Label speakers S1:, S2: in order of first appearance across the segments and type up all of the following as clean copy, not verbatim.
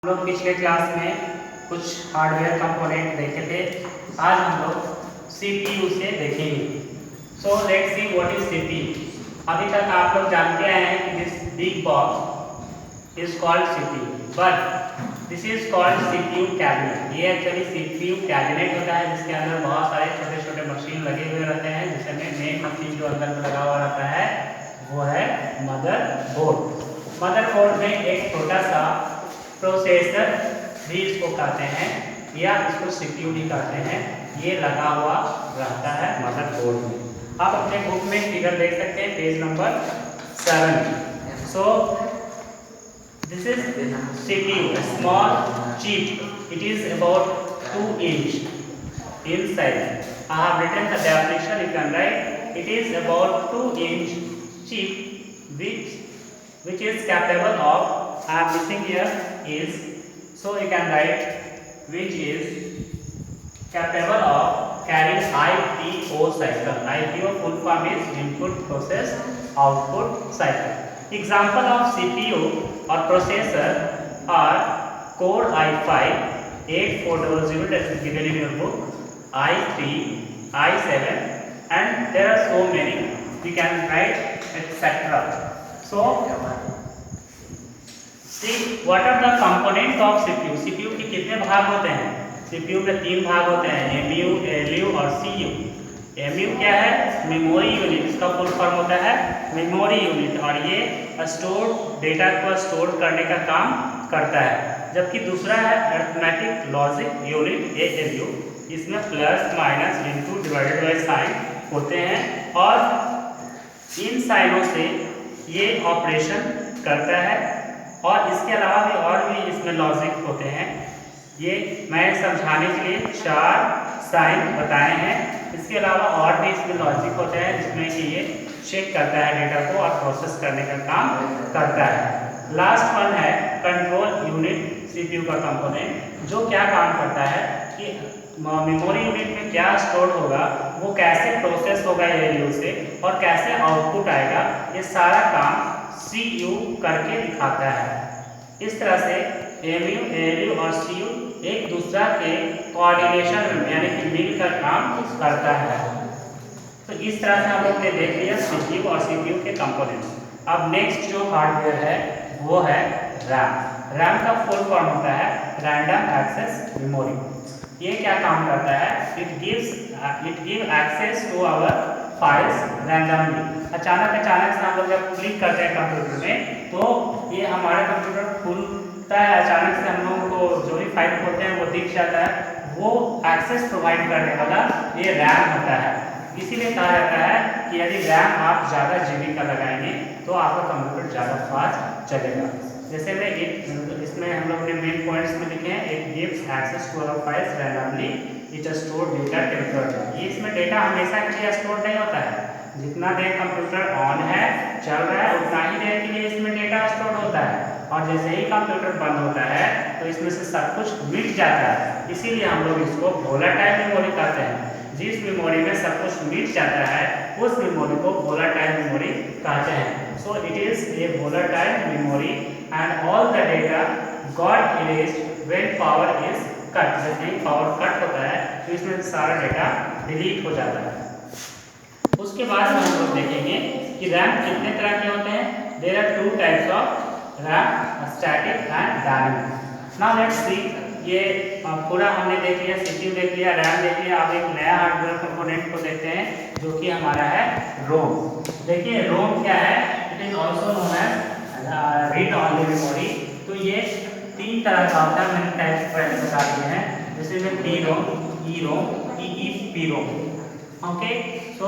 S1: हम लोग पिछले क्लास में कुछ हार्डवेयर कंपोनेंट देखे थे। आज हम लोग सीपीयू से देखेंगे। So let's see what is CPU. अभी तक आप लोग जानते आए हैं कि this big box is called CPU, but this is called CPU cabinet. ये एक्चुअली सीपीयू कैबिनेट होता है जिसके अंदर बहुत सारे छोटे छोटे मशीन लगे हुए रहते हैं, जिसमें मेन मशीन जो अंदर में लगा हुआ रहता है वो है मदरबोर्ड। मदरबोर्ड में एक छोटा सा प्रोसेसर भी इसको कहते हैं या इसको सीपीयू भी कहते हैं, ये लगा हुआ रहता है मदरबोर्ड में। आप अपने बुक में फिगर देख सकते हैं, page number 7। So this is CPU, small chip, it is about 2 inch in size. I have written the definition, you can write. It is about 2 inch chip which is capable of, I am missing here is, so you can write which is capable of carrying IPO cycle. IPO full form is input process output cycle. Example of CPU or processor are Core i5 8400, that is given in your book, i3, i7, and there are so many, we can write etc. So see what are the components of CPU. CPU के कितने भाग होते हैं? CPU के 3 भाग होते हैं, MU, LU और CU। MU क्या है? मेमोरी यूनिट, इसका फुल फॉर्म होता है मेमोरी यूनिट, और ये स्टोर डेटा को स्टोर करने का काम करता है। जबकि दूसरा है अरिथमेटिक लॉजिक यूनिट, ALU, इसमें plus minus into divided by sine होते हैं, और इन साइनों से ये ऑपरेशन करता है। और इसके अलावा भी और भी इसमें लॉजिक होते हैं, ये मैं समझाने के लिए 4 साइन बताए हैं। इसके अलावा और भी इसमें लॉजिक होते हैं जिसमें कि ये चेक करता है डेटा को और प्रोसेस करने का काम करता है। लास्ट वन है कंट्रोल यूनिट, सीपीयू का कंपोनेंट, जो क्या काम करता है कि मेमोरी यूनिट में क्या स्टोर होगा, वो कैसे प्रोसेस होगा ALU से, और कैसे आउटपुट आएगा, ये सारा काम CU करके दिखाता है। इस तरह से MU, ALU और CU एक दूसरा के कोऑर्डिनेशन में यानी कि मिलकर काम करता है। तो इस तरह से हम लोग ने देख लिया CPU और CPU के कंपोनेंट्स। अब नेक्स्ट जो हार्डवेयर है वो है RAM। RAM का फुल फॉर्म होता है रैंडम एक्सेस मेमोरी। ये क्या काम करता है? It give access to our files randomly. अचानक से हम लोग जब क्लिक करते हैं कंप्यूटर में तो ये हमारा कंप्यूटर खुलता है, अचानक से हम लोगों को जो भी फाइल खोलते हैं वो दिख जाता है, वो एक्सेस प्रोवाइड करने वाला ये रैम होता है। इसीलिए कहा जाता है कि यदि रैम आप ज़्यादा GB का लगाएंगे तो आपका कंप्यूटर ज़्यादा फास्ट चलेगा। जैसे में इसमें हम लोग ने मेन पॉइंट्स में लिखे हैं, it gives access to our files randomly, it store data temporary. ये इसमें डेटा हमेशा के लिए स्टोर नहीं होता है, जितना देर कंप्यूटर ऑन है चल रहा है उतना ही देर के लिए इसमें डेटा स्टोर होता है, और जैसे ही कंप्यूटर बंद होता है तो इसमें से सब कुछ मिट जाता है। इसीलिए हम लोग इसको वोलेटाइल मेमोरी कहते हैं। जिस मेमोरी में सब कुछ मिट जाता है उस मेमोरी को वोलेटाइल मेमोरी कहते हैं। So it is a volatile memory and all the data got erased when power is cut. जैसे ही पावर कट होता है तो इसमें सारा डेटा डिलीट हो जाता है। उसके बाद हम लोग देखेंगे कि रैम कितने तरह के होते हैं। There are 2 types of RAM, static and dynamic. Now let's see, ये पूरा हमने देख लिया, CPU देख लिया, रैम देख लिया। अब एक नया हार्डवेयर कंपोनेंट को देखते हैं जो कि हमारा है रोम। देखिए रोम क्या है? It is also known as read only memory. तो ये 3 तरह का होता है, मैंने टाइप्स पहले बता दिए हैं, जैसे में DROM, EROM, EEPROM। Okay, so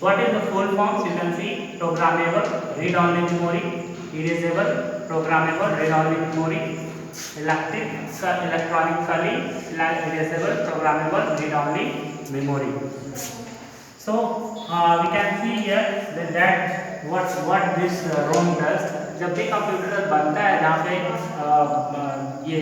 S1: what is the full forms? You can see programmable read only memory, erasable programmable read only memory, electronically erasable programmable read only memory. So we can see here that what this ROM does. जब भी computer बनता है जहाँ पे ये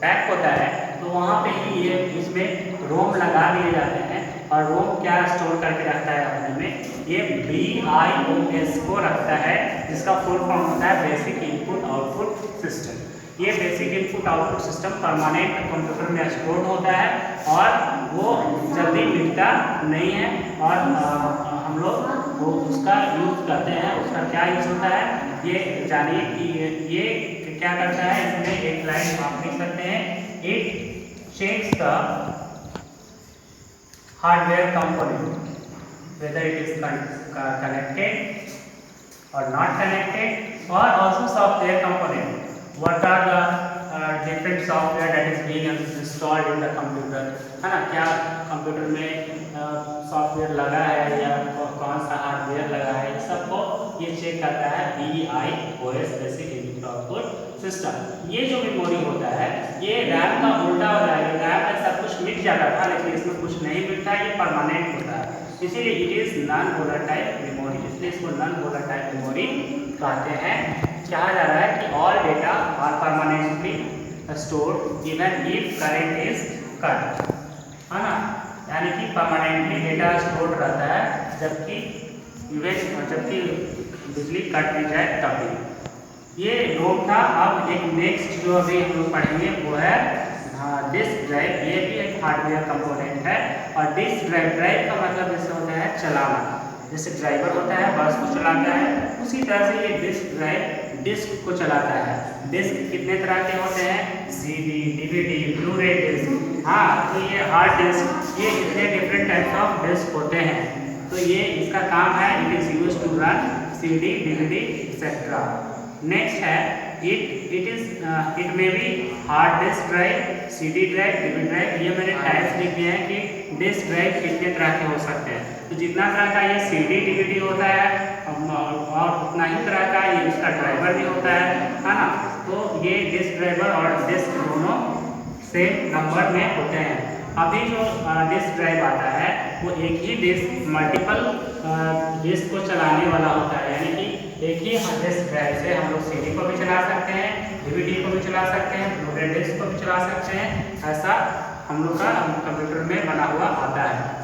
S1: pack होता है तो वहाँ पे ही ये इसमें रोम लगा दिए जाते हैं, और रोम क्या स्टोर करके रखता है अपने में? ये BIOS को रखता है, जिसका फुल फॉर्म होता है बेसिक इनपुट आउटपुट सिस्टम। ये basic input output system permanent computer में स्टोर होता है और वो जल्दी मिटता नहीं है और हम लोग वो उसका यूज़ करते हैं। उसका क्या यूज़ होता है ये जानिए कि ये क्या करता है। इसमें एक लाइन आप लिख सकते हैं, it checks the hardware component whether it is connected or not connected, or also software component. What are the different software that is being installed in the computer, है ना, क्या कंप्यूटर में सॉफ्टवेयर लगा है या कौन सा हार्डवेयर लगा है, सबको ये चेक करता है BIOS basic input output system. ये जो मेमोरी होता है ये रैम का उल्टा हो जाएगा। रैम में सब कुछ मिट जाता था लेकिन इसमें कुछ नहीं मिटता, ये परमानेंट होता है, इसीलिए it is non volatile memory, इसलिए इसको नॉन वोलेटाइल मेमोरी कहते हैं। कहा जा रहा है कि all data are permanently stored even if current is cut, है ना, यानी कि परमानेंटली डेटा स्टोर्ड रहता है जबकि बिजली कट भी जाए तब भी। ये नोट था। अब एक नेक्स्ट जो अभी हम लोग पढ़ेंगे वो है डिस्क ड्राइव। ये भी एक हार्डवेयर कंपोनेंट है और डिस्क ड्राइव का मतलब जैसे होता है चलाना, जैसे ड्राइवर होता है बस को चलाता है, उसी तरह से ये डिस्क ड्राइव डिस्क को चलाता है। डिस्क कितने तरह के होते हैं, CD, DVD, ब्लू-रे डिस्क, हाँ, तो ये हार्ड डिस्क, ये इतने डिफरेंट टाइप्स ऑफ डिस्क होते हैं। तो ये इसका काम है, it is used to run CD, DVD etcetera. Next है it may be hard disk drive, CD drive, DVD drive. ये मैंने टाइप्स लिख दिए हैं कि डिस्क ड्राइव कितने तरह के हो सकते हैं। तो जितना तरह का ये CD, DVD होता है और उतना ही तरह का ये उसका ड्राइवर भी होता है ना। तो ये डिस्क ड्राइवर और डिस्क दोनों सेम नंबर में होते हैं। अभी जो डिस्क ड्राइव आता है वो एक ही डिस्क मल्टीपल डिस्क को चलाने वाला होता है, यानी कि एक ही डिस्क ड्राइव से हम लोग CD को भी चला सकते हैं, DVD को भी चला सकते हैं, ब्लू-रे डिस्क को भी चला सकते हैं। ऐसा हम लोग का कंप्यूटर में बना हुआ आता है।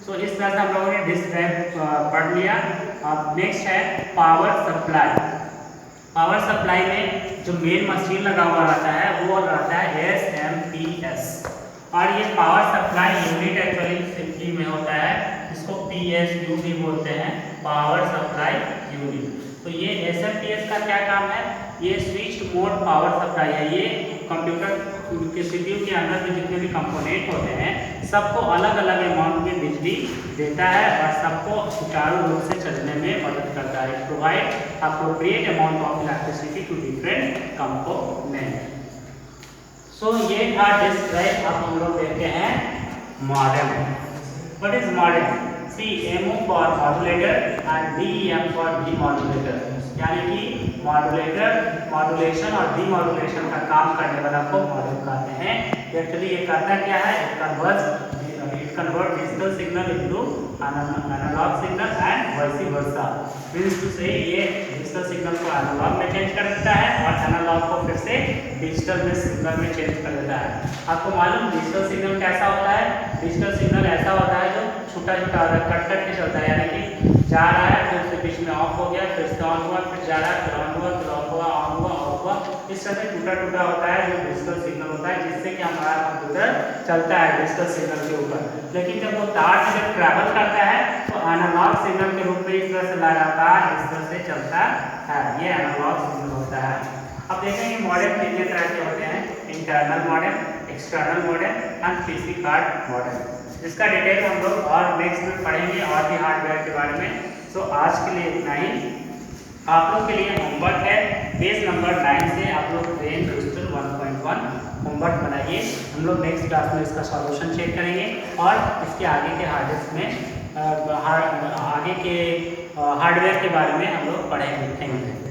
S1: तो इस तरह से हम लोगों ने डिस्क ड्राइव पढ़ लिया। अब नेक्स्ट है पावर सप्लाई। पावर सप्लाई में जो मेन मशीन लगा हुआ रहता है वो रहता है SMPS, और ये power supply unit actually simply में होता है, इसको PSU भी बोलते हैं, पावर सप्लाई यूनिट। तो ये SMPS का क्या काम है, ये स्विच्ड मोड पावर सप्लाई है। ये कंप्यूटर के CPU के अंदर में जितने भी कंपोनेंट होते हैं सबको अलग अलग अमाउंट में बिजली देता है और सबको सुचारू रूप से चलने में मदद करता है। Provide appropriate amount of electricity to different component. So ये था डिस्क ड्राइव। अब हम लोग देखते हैं modem. What is modem? See MO for modulator and DEM for demodulator, यानी कि मॉड्यूलेशन और डीमॉड्यूलेशन का काम करने वाला को मॉडेम कहते हैं। एक्चुअली ये करता क्या है, it convert digital signal into analog signal and vice versa. Means to say ये डिजिटल सिग्नल को एनालॉग में चेंज कर देता है और एनालॉग को फिर से डिजिटल में सिग्नल में चेंज कर देता है। आपको मालूम डिजिटल सिग्नल कैसा होता है? डिजिटल सिग्नल ऐसा होता है जो छोटा छोटा कट के चलता है, यानी कि जा रहा है फिर से बीच में ऑफ हो गया, फिर से ऑन हुआ, फिर जा रहा है, फिर ऑन हुआ, फिर ऑफ हुआ, ऑन हुआ, ऑफ हुआ। इस तरह से टूटा टूटा होता है जो डिजिटल सिग्नल होता है, जिससे कि हमारा कंप्यूटर चलता है डिजिटल सिग्नल के ऊपर। लेकिन जब वो तार से जब ट्रैवल करता है तो एनालॉग सिग्नल के रूप में इस तरह से लगातार इस तरह से चलता है, ये एनालॉग सिग्नल होता है। अब देखेंगे मॉडेम कितने तरह के होते हैं, internal modem, external modem and PC card modem. इसका डिटेल हम लोग और नेक्स्ट में पढ़ेंगे और भी हार्डवेयर के बारे में। सो आज के लिए इतना ही। आप लोग के लिए होमवर्क है, पेज नंबर 9 से आप लोग ब्रेन क्रिस्टल 1.1 होमवर्क बनाइए। हम लोग नेक्स्ट क्लास में इसका सॉल्यूशन चेक करेंगे और इसके आगे के हार्डवेयर में आगे के हार्डवेयर के बारे में हम लोग पढ़ेंगे। Thank you.